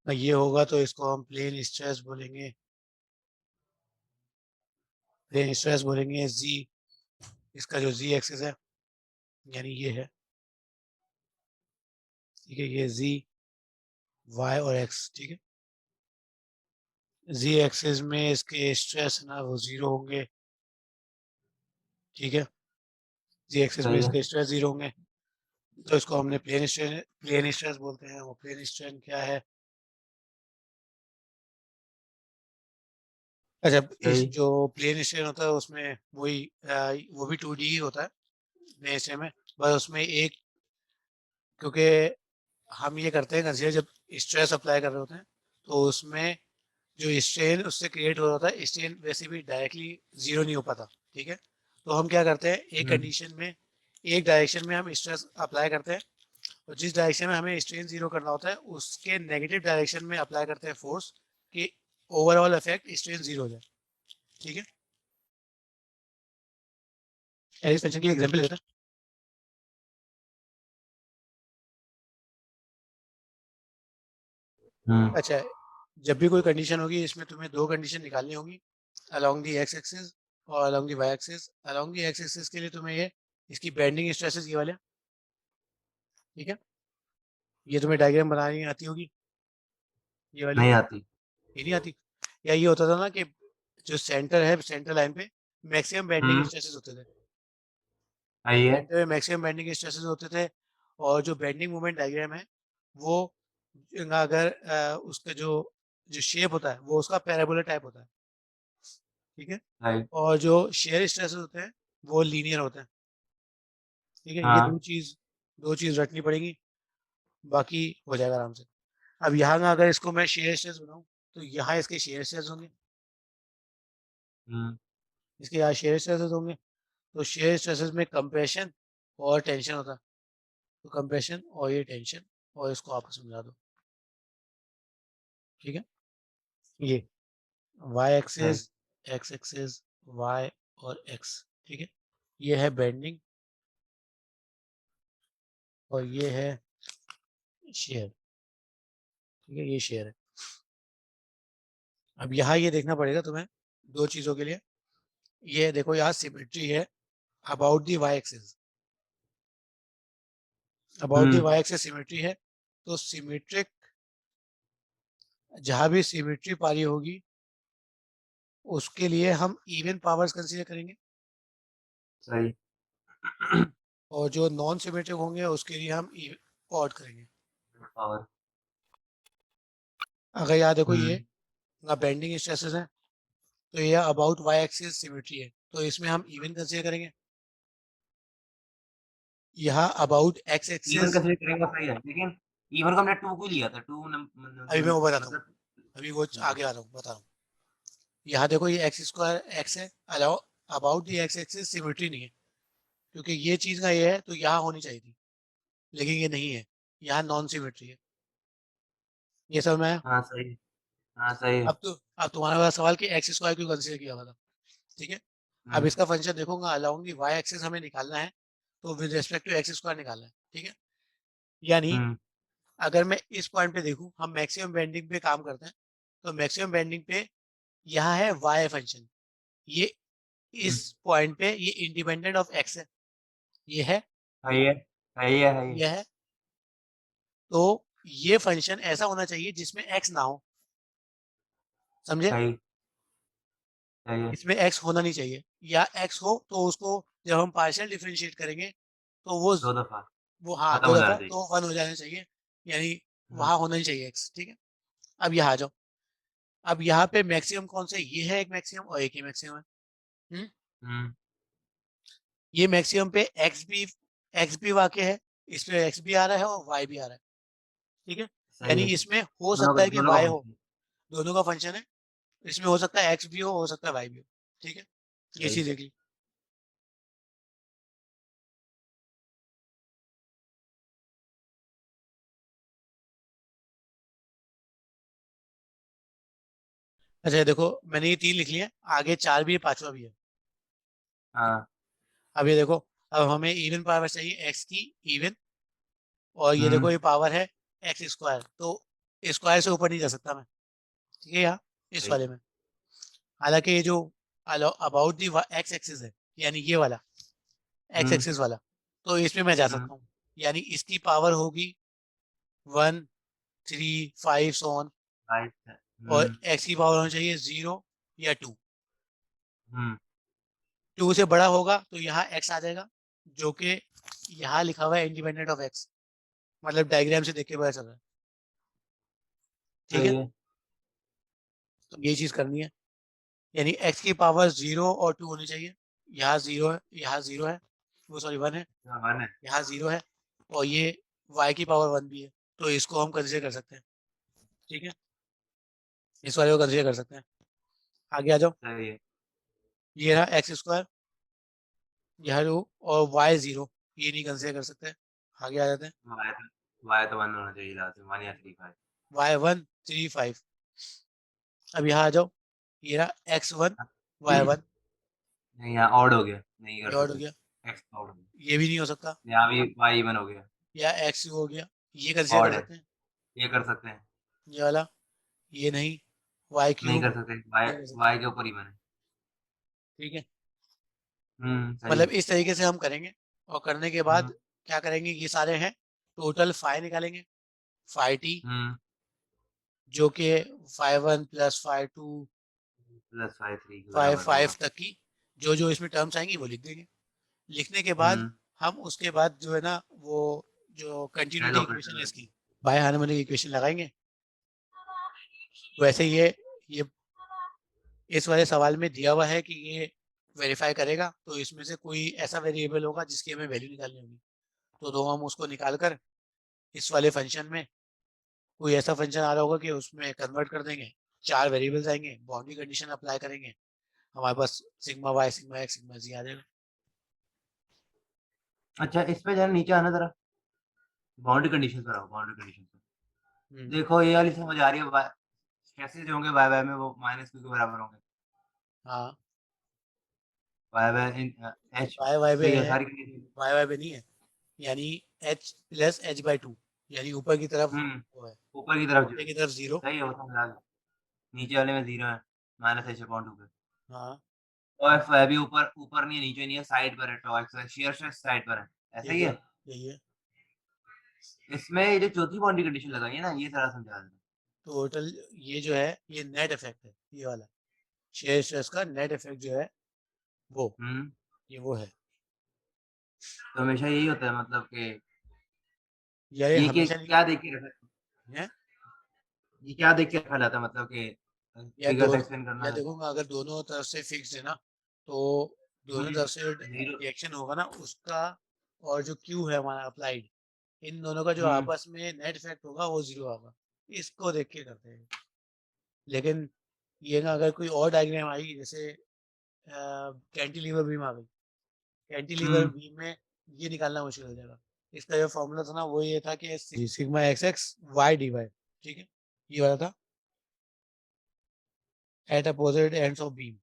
ये होगा तो इसको हम प्लेन स्ट्रेस बोलेंगे। प्लेन स्ट्रेस बोलेंगे जी। इसका जो जी एक्सिस है यानी ये है, ठीक है, ये जी वाई और एक्स, ठीक है। जी एक्सिस में इसके स्ट्रेस ना वो जीरो होंगे, ठीक है। जी एक्सिस में सही है। इसके स्ट्रेस जीरो होंगे, तो इसको हमने प्लेन स्ट्रेस बोलते हैं। वो प्लेन स्ट्रेन क्या है? अच्छा, इस सही। जो प्लेन स्ट्रेन होता है उसमें वही वो भी 2D ही होता है प्लेन स्ट्रेन में। बस उसमें एक, क्योंकि हम ये करते हैं कंसीडर जब स्ट्रेस अप्लाई कर रहे होते हैं, तो उसमें जो स्ट्रेन उससे क्रिएट हो रहा होता है, स्ट्रेन वैसे भी डायरेक्टली जीरो नहीं हो पाता, ठीक है। तो हम क्या करते हैं, एक हम्म। कंडीशन में एक डायरेक्शन में हम स्ट्रेस अप्लाई करते हैं, और जिस डायरेक्शन में हमें स्ट्रेन जीरो करना होता है उसके नेगेटिव डायरेक्शन में अप्लाई करते हैं फोर्स, कि ओवरऑल इफेक्ट स्ट्रेन जीरो हो जाए, ठीक है। एरिस टेंशन की एग्जांपल लेते हैं। हम्म। अच्छा, जब भी कोई कंडीशन होगी इसमें तुम्हें दो कंडीशन निकालनी होगी, अलोंग दी एक्स एक्सिस और along the Y axis. Along the X axis के लिए तुम्हें ये इसकी बेंडिंग स्ट्रेसेस ये वाले, ठीक है। ये तुम्हें डायग्राम बनानी आती होगी, ये वाली। नहीं आती। ये नहीं आती? या ये होता था ना कि जो सेंटर है, सेंटर लाइन पे मैक्सिमम बेंडिंग हम्म। स्ट्रेसेस होते थे। सही है। सेंटर में मैक्सिमम बेंडिंग स्ट्रेसेस होते थे, और जो बेंडिंग मोमेंट डायग्राम है वो, अगर उसका जो जो शेप होता है वो उसका पैराबोला टाइप होता है, ठीक है। सही। और जो शेयर स्ट्रेसेस होते हैं वो लीनियर होते हैं, ठीक है। ये हाँ। दो चीज रखनी पड़ेगी, बाकी हो जाएगा आराम से। अब यहाँ का अगर इसको मैं शेयर स्ट्रेस बनाऊँ, तो यहाँ इसके शेयर स्ट्रेस होंगे, हम्म। इसके यहाँ शेयर स्ट्रेसेस होंगे। तो शेयर स्ट्रेसेस में कंप्रेशन और टेंशन होता है, तो कंप्रेशन और ये टेंशन, और इसको आपस में मिला दो, ठीक है। ये वाई सही। एक्सिस, एक्स एक्सिस, वाई और एक्स, ठीक है। ये है बेंडिंग, और ये है शेयर, ठीक है। ये शेयर है। अब यहाँ ये देखना पड़ेगा तुम्हें दो चीज़ों के लिए। ये देखो यहाँ सिमेट्री है about the Y axis, about the hmm. Y axis symmetry है। तो सिमेट्रिक, जहाँ भी सिमेट्री पारी होगी उसके लिए हम इवन पावर्स कंसीडर करेंगे, सही। और जो नॉन सिमेट्रिक होंगे उसके लिए हम ऑड करेंगे। पावर। अगर यहाँ देखो ये हम्म। बेंडिंग स्ट्रेसेस है, तो ये अबाउट वाई एक्सिस सिमेट्री है, तो इसमें हम इवन कंसीडर करेंगे। यहाँ about x even axis, consider करेंगे सही है, लेकिन इवन को हमने टू को लिया था, टू अभी मैं वो बताता हूँ, मतलब। अभी वो हम्म। आगे आ रहा हूँ, बता रहा हूँ। यहाँ देखो ये एक्स स्क्वायर एक्स है, allow about the X axis symmetry नहीं है, क्योंकि ये चीज़ का ये है तो यहाँ होनी चाहिए थी, लेकिन ये नहीं है, यहाँ नॉन सिमेट्री है। ये सब मैं, हाँ सही। हाँ सही है। अब तुम्हारा वाला सवाल कि एक्स स्क्वायर क्यों कंसीडर किया हुआ था, ठीक है। अब हम्म। इसका फंक्शन देखूंगा, अलाउंग दी वाई एक्सिस हमें निकालना है, तो with respect to X square निकालना है, ठीक है। यानी हम्म। अगर मैं इस पॉइंट पे देखूं, हम मैक्सिमम बेंडिंग पे काम करते हैं, तो मैक्सिमम बेंडिंग पे यहाँ है वाई फंक्शन, ये इस हम्म। पॉइंट पे ये इंडिपेंडेंट ऑफ एक्स है, ये है, सही है। सही है। सही है। ये है। तो ये फंक्शन ऐसा होना चाहिए जिसमें एक्स ना हो, समझे। सही। सही है। इसमें एक्स होना नहीं चाहिए, या एक्स हो तो उसको जब हम पार्शियल डिफरेंशिएट करेंगे तो दो दफा वो हाँ खत्म दो हो दफा जाना चाहिए। तो वन हो जाना चाहिए, यानी हम्म। वहां होना ही चाहिए एक्स, ठीक है। अब यहाँ आ जाओ। अब यहाँ पे मैक्सिमम कौन से, ये है एक मैक्सिमम और एक ही मैक्सिमम है। हम्म? हम्म। ये मैक्सिमम पे एक्स भी वाक़ है, इस पे एक्स भी आ रहा है और वाई भी आ रहा है, ठीक है। सही यानी है। इसमें हो दोनों सकता का है कि दोनों का वाई हो, फंक्शन। दोनों का फंक्शन है। इसमें हो सकता है एक्स भी हो सकता है वाई भी हो, ठीक है। ये सही। चीज देख ली। अच्छा, ये देखो मैंने ये तीन लिख लिया, आगे चार भी है, पांचवा भी है। हाँ। अब ये देखो, अब हमें इवन पावर चाहिए एक्स की, इवन। और ये देखो हम्म। ये पावर है एक्स स्क्वायर, तो स्क्वायर से ऊपर नहीं जा सकता मैं, ठीक है, यहाँ इस सही। वाले में। हालांकि ये जो अबाउट दी एक्स एक्सिस है, यानी ये वाला एक्स हम्म एक्सिस वाला, तो इसमें मैं जा हम्म सकता हूँ। यानी इसकी पावर होगी 1, 3, 5 सो ऑन, राइट। और एक्स की पावर होनी चाहिए 0 या 2। हम्म 2 से बड़ा होगा तो यहाँ एक्स आ जाएगा, जो कि यहाँ लिखा हुआ है इंडिपेंडेंट ऑफ एक्स, मतलब डायग्राम से देख के पता चल रहा है, ठीक है। सही है। तो ये चीज़ करनी है, यानी एक्स की पावर 0 और 2 होनी चाहिए। यहाँ 0 है, यहाँ 0 है, वो सॉरी 1 है, हाँ, वन है। यहाँ 0 है, और ये y की पावर 1 भी है, तो इसको हम कंसिडर कर सकते हैं, ठीक है, इस वाले को कंसिडर कर सकते हैं। आगे आ जाओ, सही है। ये रहा एक्स स्क्वायर, यह रो, और y 0, ये नहीं कंसिडर कर सकते। आगे आ जाते हैं, वाई तो वाई तो वन होना चाहिए लास्ट में, 1 या 3 5। y1 3 5। अब यहाँ आ जाओ, ये रहा x1 y1, नहीं, यहाँ ऑड हो गया, नहीं ये कर और हो सकते। गया, एक्स ऑड हो गया। ये भी नहीं हो सकता, यहाँ भी वाई इवन हो गया। या x हो गया, ये कंसिडर कर ऑड है, सकते हैं, ये कर सकते हैं। ये वाला, ये नहीं, y नहीं क्यूब कर सकते, वाई नहीं कर सकते, वाई के ऊपर इवन है। ठीक है। सही मतलब है। इस तरीके से हम करेंगे, और करने के बाद हम्म क्या करेंगे, ये सारे हैं, टोटल फाइव निकालेंगे, फाइव टी, हम्म जो कि 5 1 + 5 2 प्लस फाइव थ्री के 5 बराबर 5 होगा। तक की जो जो इसमें टर्म्स आएंगी वो लिख देंगे। लिखने के बाद हम्म हम उसके बाद जो है ना, वो जो एड कंटिन्यूटी इक्वेशन ऑपरेटर है लगे। इसकी, बाय हार्मोनिक इक्वेशन लगाएंगे। वैसे ये इस वाले सवाल में दिया हुआ है कि ये वेरीफाई करेगा, तो इसमें से कोई ऐसा वेरिएबल होगा जिसकी हमें वैल्यू निकालनी होगी, तो हम उसको निकाल कर इस वाले फंक्शन में, कोई ऐसा फंक्शन आ रहा होगा कि उसमें कन्वर्ट कर देंगे, चार वेरिएबल्स आएंगे, बाउंड्री कंडीशन अप्लाई करेंगे, हमारे पास sigma Y sigma X sigma Z आ जाएगा। अच्छा, इस पे जरा नीचे आना जरा, बाउंड्री कंडीशन पर आओ, बाउंड्री कंडीशन पर। हम्म, देखो ये वाली समझ आ रही है, कैसे जो होंगे वाई वाई में वो माइनस क्यू के बराबर होंगे। हाँ, Y Y in H, Y Y पे सही है है, सारी कंडीशन। वाई पे नहीं है, यानी h + h/2, यानी ऊपर की तरफ वो है, ऊपर की तरफ जो नीचे है, की तरफ जीरो। सही है, वो समझ आ गया। नीचे वाले में जीरो है, माइनस एच अपॉन टू पे। हाँ, और एफ है भी ऊपर, ऊपर नहीं है, नीचे नहीं है, साइड पर है, टॉ एक्स है, शेयर स्ट्रेस साइड पर है। ऐसा ही यही है, है। यही है। इसमें ये जो चौथी बाउंड्री कंडीशन लगाई है ना, ये सारा समझा देना। टोटल ये जो है ये नेट इफेक्ट है, ये वाला शेयर स्ट्रेस का नेट इफेक्ट जो है वो, हम्म ये वो है। तो हमेशा यही होता है, मतलब कि यार ये ये हमेशा नहीं क्या देख के रखा, है, ये क्या देख के रखा जाता है, मतलब कि या फिगर्स दोनों, एक्सप्लेन करना या है। देखूंगा अगर दोनों तरफ से फिक्स है ना, तो दोनों हम्म तरफ से जीरो। रिएक्शन होगा ना उसका, और जो क्यू है हमारा अप्लाइड, इन दोनों का जो हम्म आपस में नेट इफेक्ट होगा वो जीरो होगा, इसको देख के करते हैं। लेकिन ये ना अगर कोई और डायग्राम आई, जैसे कैंटिलीवर बीम आ गई, कैंटिलीवर हम्म बीम में ये निकालना मुश्किल हो जाएगा। इसका जो फॉर्मूला था ना वो ये था कि sigma X X Y D Y, ठीक है, ये वाला था, at opposite ends of beam,